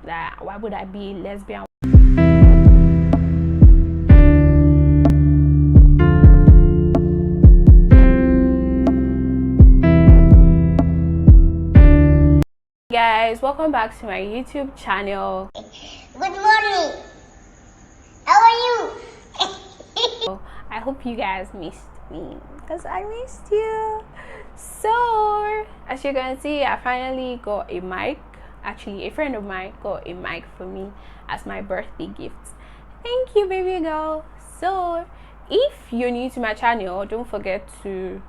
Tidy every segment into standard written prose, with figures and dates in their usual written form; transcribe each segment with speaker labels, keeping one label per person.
Speaker 1: that why would I be a lesbian? Guys, welcome back to my YouTube channel.
Speaker 2: Good morning. How are you?
Speaker 1: I hope you guys missed me because I missed you. So as you can see, I finally got a mic. Actually, a friend of mine got a mic for me as my birthday gift. Thank you, baby girl. So if you're new to my channel, don't forget to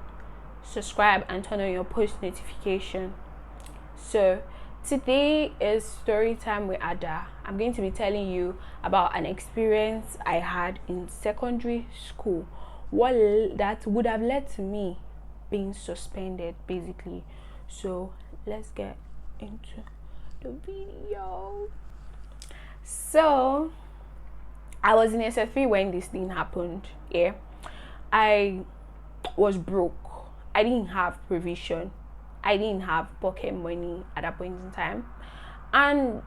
Speaker 1: subscribe and turn on your post notification. So today is story time with Ada. I'm going to be telling you about an experience I had in secondary school, what that would have led to me being suspended, basically. So let's get into the video. So I was in SS3 when this thing happened. Yeah, I was broke. I didn't have provision. I didn't have pocket money at that point in time, and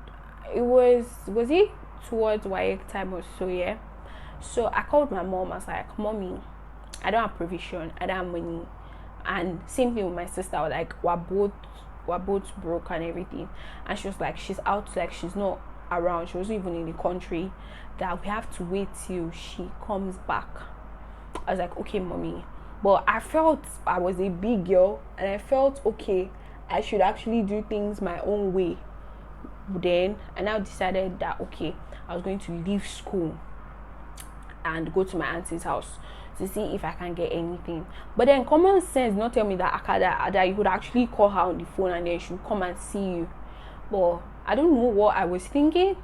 Speaker 1: it was it towards YX time or so. Yeah, so I called my mom. I was like, "Mommy, I don't have provision. I don't have money." And same thing with my sister. I was like, we're both broke and everything. And she was like, she's out, like she's not around. She wasn't even in the country. That we have to wait till she comes back. I was like, okay, mommy. But I felt I was a big girl, and I felt okay, I should actually do things my own way. Then I now decided that okay, I was going to leave school and go to my auntie's house to see if I can get anything. But then common sense not tell me that Ada, you could actually call her on the phone and then she would come and see you. But I don't know what I was thinking.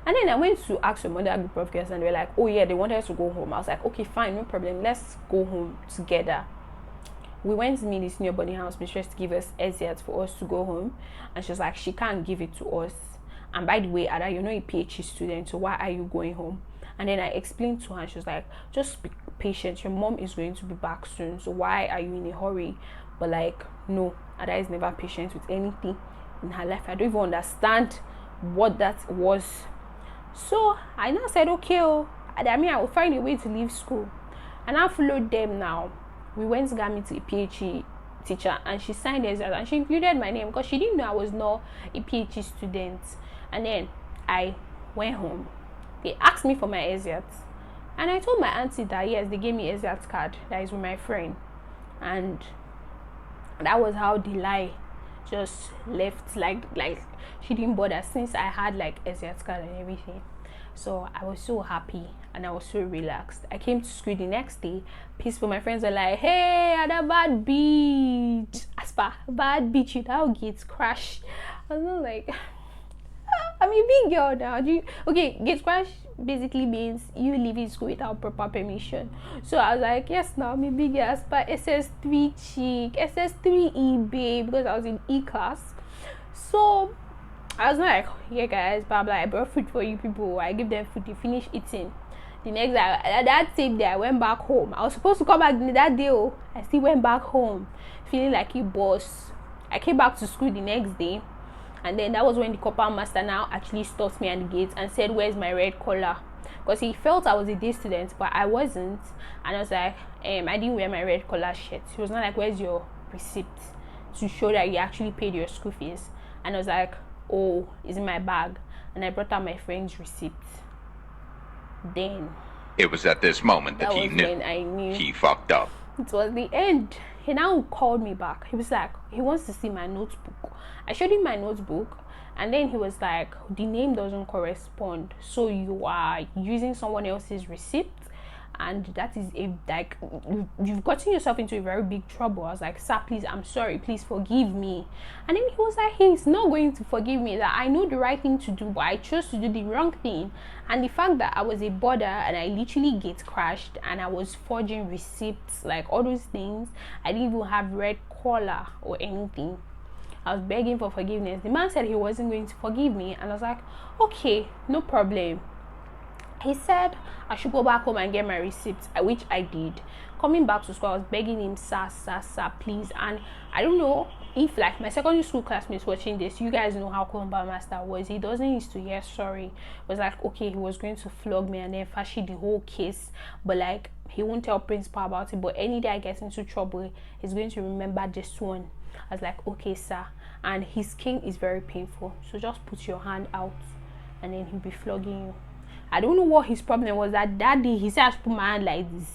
Speaker 1: And then I went to ask some other group of girls, and they were like, oh yeah, they wanted us to go home. I was like, okay, fine, no problem, let's go home together. We went to meet the senior boarding house mistress to give us exit for us to go home, and she was like, she can't give it to us. And by the way, Ada, you're not a PhD student, so why are you going home? And then I explained to her, and she was like, just be patient, your mom is going to be back soon, so why are you in a hurry? But like, no, Ada is never patient with anything in her life. I don't even understand what that was. So I now said, okay, I mean, I will find a way to leave school. And I followed them now. We went to meet a PhD teacher, and she signed it, and she included my name because she didn't know I was not a PhD student. And then I went home. They asked me for my exit, and I told my auntie that yes, they gave me exit card that is with my friend. And that was how the lie just left, like she didn't bother, since I had like exit card and everything. So I was so happy and I was so relaxed. I came to school the next day peaceful. My friends were like, hey, at a bad beach, Aspa, bad beach, you now get crash. I was not like, I'm a big girl now. Okay, get crash basically means you leaving school without proper permission. So I was like, yes, now I'm a big girl. Aspa SS3 chick, SS3 E babe, because I was in E class. So I was like, yeah guys, blah blah, I brought food for you people. I give them food, they finish eating. The next day, that same day, I went back home. I was supposed to come back that day. I still went back home feeling like a boss. I came back to school the next day, and then that was when the corporal master now actually stopped me at the gate and said, where's my red collar? Because he felt I was a day student, but I wasn't. And I was like, I didn't wear my red collar shirt. He was not like, where's your receipt to show that you actually paid your school fees? And I was like, oh, it's in my bag. And I brought out my friend's receipt. Then
Speaker 3: it was at this moment that he knew,
Speaker 1: when I knew
Speaker 3: he fucked up.
Speaker 1: It was the end. He now called me back. He was like, he wants to see my notebook. I showed him my notebook, and then he was like, the name doesn't correspond, so you are using someone else's receipt, and that is you've gotten yourself into a very big trouble. I was like, sir, please, I'm sorry, please forgive me. And then he was like, he's not going to forgive me, that I know the right thing to do, but I chose to do the wrong thing. And the fact that I was a border and I literally gate crashed and I was forging receipts, like all those things, I didn't even have red collar or anything. I was begging for forgiveness. The man said he wasn't going to forgive me, and I was like, okay, no problem. He said I should go back home and get my receipts, which I did. Coming back to school, I was begging him, sir, please. And I don't know if like my secondary school classmates watching this, you guys know how combat master was. He doesn't used to hear sorry. It was like, okay, he was going to flog me and then fashi the whole case, but like he won't tell principal about it. But any day I get into trouble, he's going to remember this one. I was like, okay, sir. And his cane is very painful, so just put your hand out and then he'll be flogging you. I don't know what his problem was. That day he said I should put my hand like this.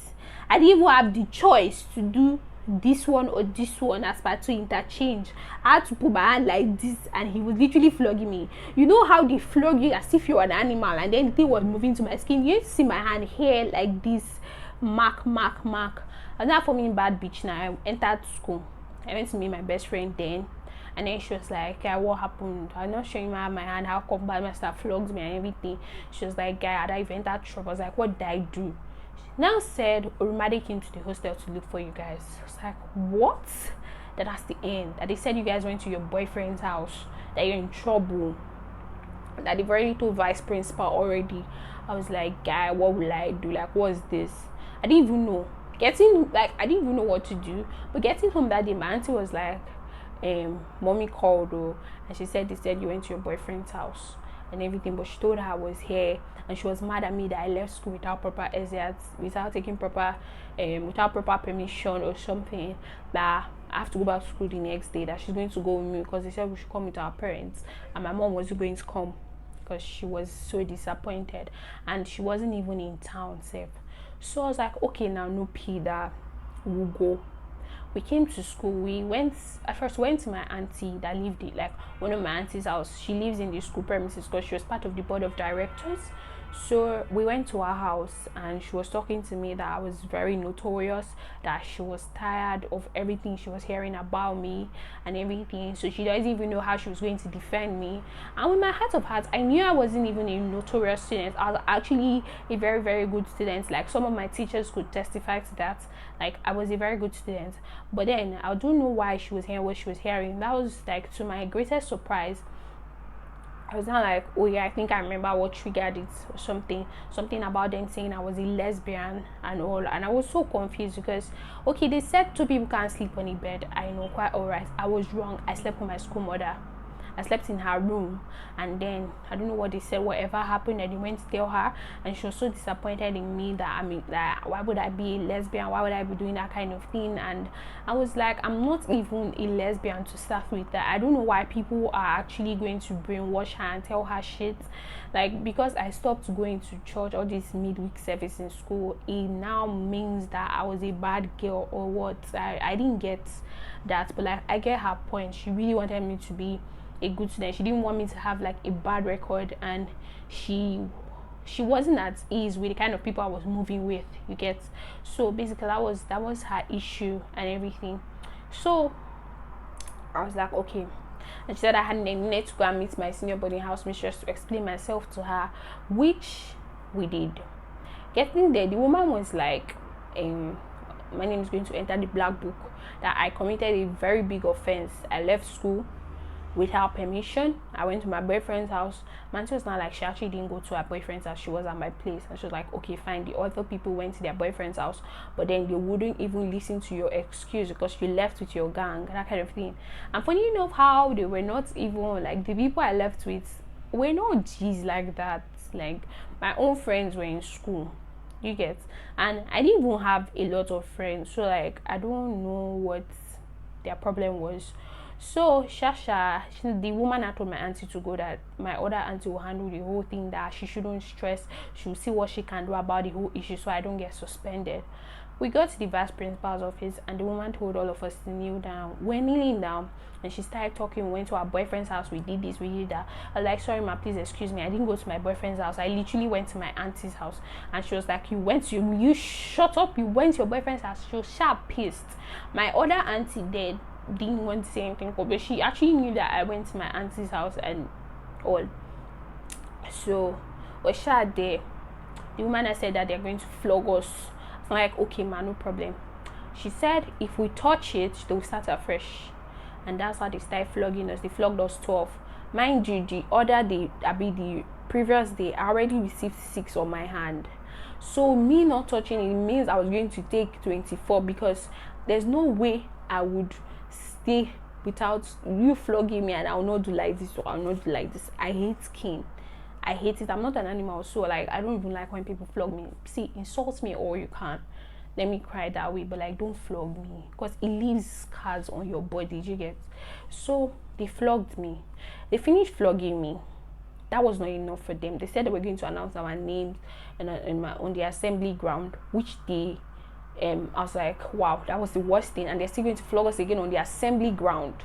Speaker 1: I didn't even have the choice to do this one or this one as per to interchange. I had to put my hand like this and he was literally flogging me. You know how they flog you as if you're an animal, and then the thing was moving to my skin. You see my hand here like this, mark. And that for me in bad bitch. Now I entered school. I went to meet my best friend then. And then she was like, "Guy, what happened? I'm not showing my hand. How come bad master flogs me and everything?" She was like, "Guy, had I even entered trouble?" I was like, "What did I do?" She now said, Orumade came to the hostel to look for you guys. I was like, "What?" That's the end. That they said you guys went to your boyfriend's house, that you're in trouble, that they've already told vice principal already. I was like, "Guy, what will I do? Like, what's this?" I didn't even know. I didn't even know what to do. But getting home that day, my auntie was like, mommy called and she said they said you went to your boyfriend's house and everything, but she told her I was here and she was mad at me that I left school without proper exits, without taking proper without proper permission or something, that I have to go back to school the next day, that she's going to go with me because they said we should come with our parents, and my mom wasn't going to come because she was so disappointed and she wasn't even in town safe. So I was like, okay, now no pee, that we'll go. We came to school. We went to my auntie that lived in like one of my auntie's house. She lives in the school premises because she was part of the board of directors. So we went to her house and she was talking to me that I was very notorious, that she was tired of everything she was hearing about me and everything. So she doesn't even know how she was going to defend me. And with my heart of hearts, I knew I wasn't even a notorious student. I was actually a very, very good student. Like some of my teachers could testify to that. Like I was a very good student. But then I don't know why she was hearing what she was hearing. That was like to my greatest surprise. I was not like, oh yeah, I think I remember what triggered it or something about them saying I was a lesbian and all. And I was so confused because, okay, they said two people can't sleep on a bed. I know, quite alright. I was wrong. I slept with my school mother. I slept in her room, and then I don't know what they said, whatever happened, and they went to tell her, and she was so disappointed in me that why would I be a lesbian, why would I be doing that kind of thing. And I was like, I'm not even a lesbian to start with. That I don't know why people are actually going to brainwash her and tell her shit. Like, because I stopped going to church, all this midweek service in school, it now means that I was a bad girl or what. I didn't get that, but like I get her point. She really wanted me to be a good student. She didn't want me to have like a bad record, and she wasn't at ease with the kind of people I was moving with, you get. So basically that was her issue and everything. So I was like, okay. And she said I had needed to go and meet my senior boarding house mistress to explain myself to her, which we did. Getting there, the woman was like, my name is going to enter the black book, that I committed a very big offense. I left school without permission. I went to my boyfriend's house. My auntie was not like, she actually didn't go to her boyfriend's house, she was at my place. And she was like, okay, fine, the other people went to their boyfriend's house, but then they wouldn't even listen to your excuse because you left with your gang, that kind of thing. And funny enough, how they were not even like, the people I left with were not G's like that. Like my own friends were in school, you get, and I didn't even have a lot of friends, so like I don't know what their problem was. So Shasha, the woman, I told my auntie to go, that my other auntie will handle the whole thing, that she shouldn't stress, she'll see what she can do about the whole issue so I don't get suspended. We got to the vice principal's office and the woman told all of us to kneel down. We're kneeling down and she started talking. We went to our boyfriend's house, we did this, we did that. I was like, sorry ma, please excuse me, I didn't go to my boyfriend's house, I literally went to my auntie's house. And she was like, you shut up, you went to your boyfriend's house. She was sharp pissed. My other auntie didn't want to say anything, but she actually knew that I went to my auntie's house and all. So we sat there. The woman had said that they're going to flog us. I'm like, okay ma, no problem. She said if we touch it, they'll start afresh. And that's how they started flogging us. They flogged us 12. Mind you, the previous day I already received 6 on my hand. So me not touching it means I was going to take 24, because there's no way I would stay without you flogging me and I'll not do like this or I'll not do like this. I hate skin. I hate it. I'm not an animal, so like I don't even like when people flog me. See, insult me all you can. Let me cry that way, but like don't flog me, because it leaves scars on your body. You get? So they flogged me. They finished flogging me. That was not enough for them. They said they were going to announce our names on the assembly ground, which they I was like, wow, that was the worst thing. And they're still going to flog us again on the assembly ground.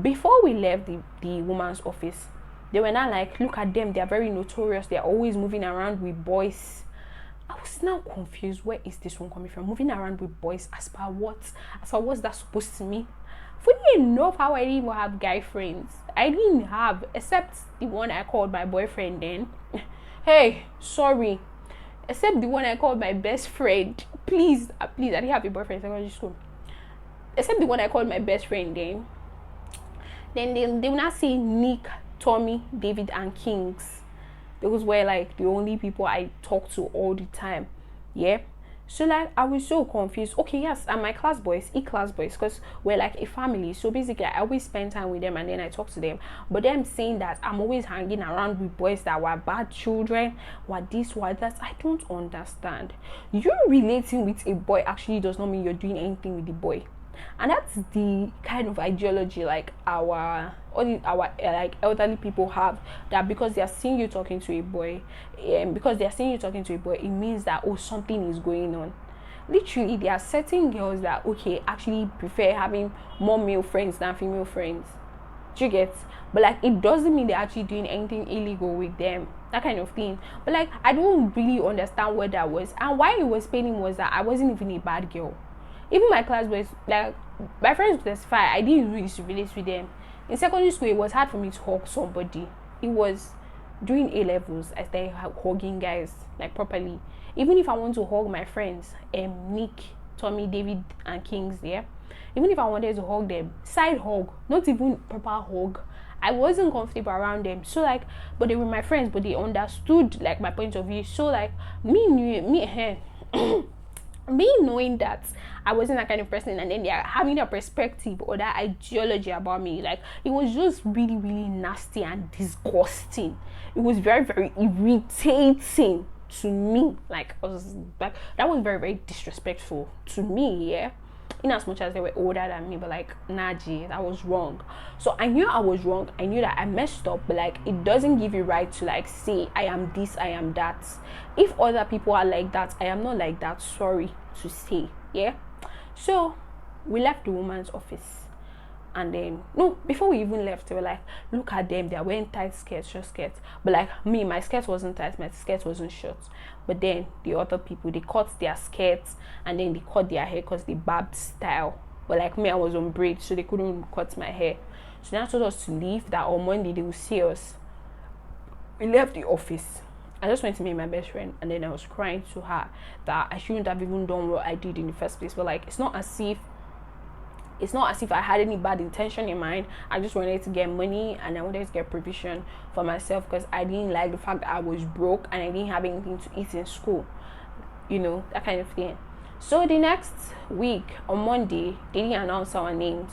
Speaker 1: Before we left the woman's office, they were not like, look at them, they're very notorious, they're always moving around with boys. I was now confused. Where is this one coming from? Moving around with boys, as per what? As per what's that supposed to mean? Funny enough, how I didn't even have guy friends. I didn't have, except the one I called my boyfriend then. Hey, sorry. Except the one I called my best friend. Please, I didn't have a boyfriend in secondary school. Except the one I called my best friend then. Then they will not say Nick, Tommy, David, and Kings. Those were like the only people I talked to all the time. Yeah. So like I was so confused. Okay, yes, and my class boys, class boys, because we're like a family. So basically I always spend time with them and then I talk to them. But them saying that I'm always hanging around with boys that were bad children, what this, what that, I don't understand. You relating with a boy actually does not mean you're doing anything with the boy. And that's the kind of ideology like our like elderly people have, that because they are seeing you talking to a boy, it means that, oh, something is going on. Literally, there are certain girls that, okay, actually prefer having more male friends than female friends. Do you get? But like it doesn't mean they're actually doing anything illegal with them, that kind of thing. But like I don't really understand what that was, and why it was paining was that I wasn't even a bad girl. Even my class boys, like my friends would testify, I didn't really relate with them. In secondary school, it was hard for me to hug somebody. It was during A levels I started hugging guys like properly. Even if I want to hug my friends, Nick, Tommy, David, and Kings, yeah. Even if I wanted to hug them, side hug, not even proper hug, I wasn't comfortable around them. So like, but they were my friends, but they understood like my point of view. So like me knowing that I wasn't that kind of person, and then they're having a perspective or that ideology about me, like it was just really, really nasty and disgusting. It was very, very irritating to me. Like I was like, that was very, very disrespectful to me, yeah. In as much as they were older than me, but like, Naji, that was wrong. So I knew I was wrong. I knew that I messed up, but like it doesn't give you right to like say I am this, I am that. If other people are like that, I am not like that. Sorry to say, yeah. So we left the woman's office, and then no, before we even left, they were like, look at them, they're wearing tight skirts, short skirts. But like me, my skirt wasn't tight, my skirt wasn't short. But then the other people, they cut their skirts and then they cut their hair because they barbed style. But like me, I was on braids, so they couldn't cut my hair. So they told us to leave, that on Monday they will see us. We left the office. I just went to meet my best friend, and then I was crying to her that I shouldn't have even done what I did in the first place. But like it's not as if I had any bad intention in mind. I just wanted to get money, and I wanted to get provision for myself, because I didn't like the fact that I was broke and I didn't have anything to eat in school, you know, that kind of thing. So the next week on Monday, they didn't announce our names.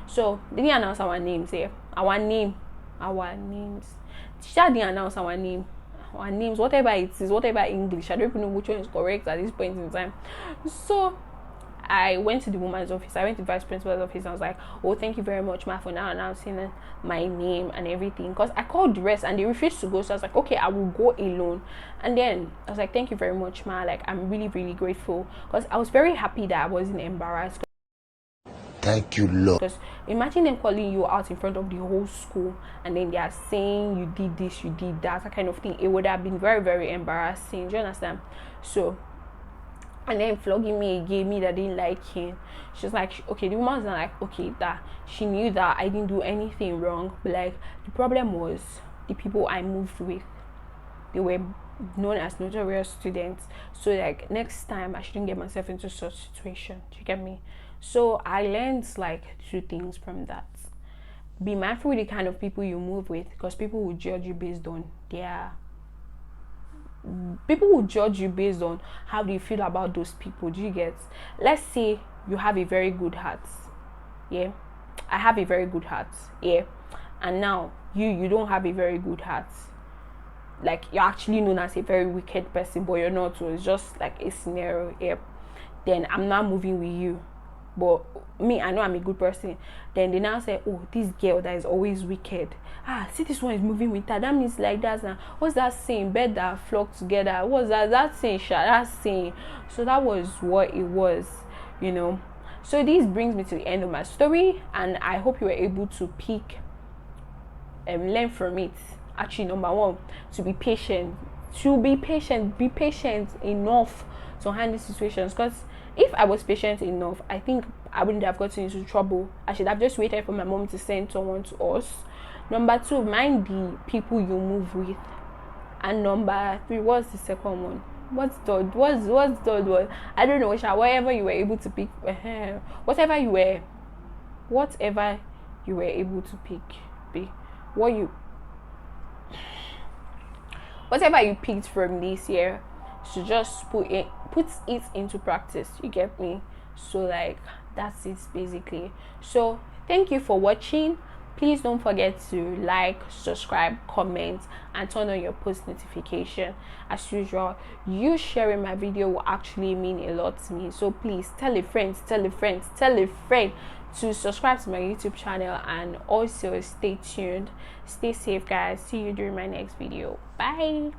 Speaker 1: So they didn't announce our names here. Our names. She didn't announce our names, whatever it is, whatever English. I don't even know which one is correct at this point in time. So I went to the woman's office. I went to the vice principal's office, and I was like, oh, thank you very much, ma, for now announcing my name and everything. Because I called the rest and they refused to go. So I was like, okay, I will go alone. And then I was like, thank you very much, ma. Like, I'm really, really grateful. Because I was very happy that I wasn't embarrassed.
Speaker 4: Thank you, Lord.
Speaker 1: Because imagine them calling you out in front of the whole school, and then they are saying you did this, you did that kind of thing. It would have been very, very embarrassing. Do you understand? So, and then flogging me again, me that didn't like him. She's like, okay, the woman's not like, okay, that she knew that I didn't do anything wrong, but like the problem was the people I moved with. They were known as notorious students. So like next time I shouldn't get myself into such situation. Do you get me? So I learned like 2 things from that. Be mindful with the kind of people you move with, because people will judge you based on their people will judge you based on how do you feel about those people. Do you get? Let's say you have a very good heart. Yeah, I have a very good heart. Yeah, and now you don't have a very good heart. Like, you're actually known as a very wicked person, but you're not. So it's just like a scenario. Yeah, then I'm not moving with you. But me, I know I'm a good person. Then they now say, oh, this girl that is always wicked. See, this one is moving with her. That means like that now. What's that saying? Bed that flock together. What's that saying? That saying. So that was what it was, you know. So this brings me to the end of my story, and I hope you were able to pick and learn from it. Actually, number one, to be patient. Be patient enough to handle situations, because if I was patient enough, I think I wouldn't have gotten into trouble. I should have just waited for my mom to send someone to us. Number two, mind the people you move with. And number three, what's the second one? What's third? What's third one? I don't know. Whatever you were able to pick, whatever you were able to pick, whatever you picked from this year, to just put it into practice. You get me? So like, that's it basically. So thank you for watching. Please don't forget to like, subscribe, comment, and turn on your post notification. As usual, you sharing my video will actually mean a lot to me. So please tell a friend to subscribe to my YouTube channel, and also stay tuned. Stay safe, guys. See you during my next video. Bye.